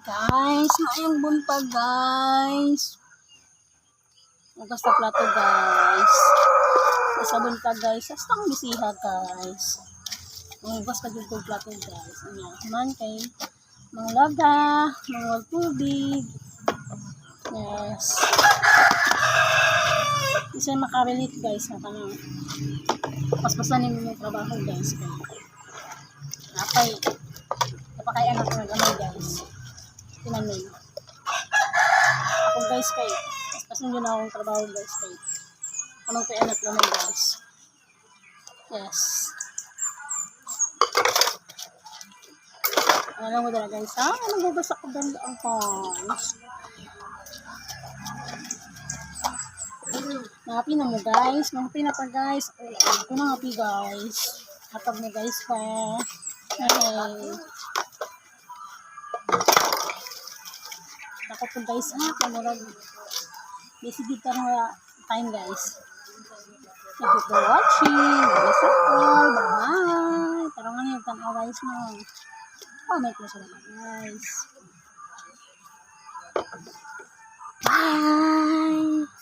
Guys, maayong buntag guys. Ugas na plato guys. Sa buntag guys, hastang bisiha guys. Ugas na yung plato guys. Ayan, man kay mga laga, mga tubig. Yes. Isa makarelate guys na kanang paspasan ninyo yung trabaho guys. Napakay anak na gamay guys. Tinamin. Ako guys kay paspasan nyo na akong trabaho guys kay anong kay anak naman guys. Yes. Ano mo dala guys ha? Anong gugas ako ganda ang guys. Happy na mo guys. Happy na pa guys. Ako na happy guys. Hatag mo guys pa. Hey. Ako po guys ha. Kamarag. Busy dito na time guys. Thank you for watching. Bless you all. Bye. Tarang lang yung tanaw guys mo. Comment mo sila guys. Bye.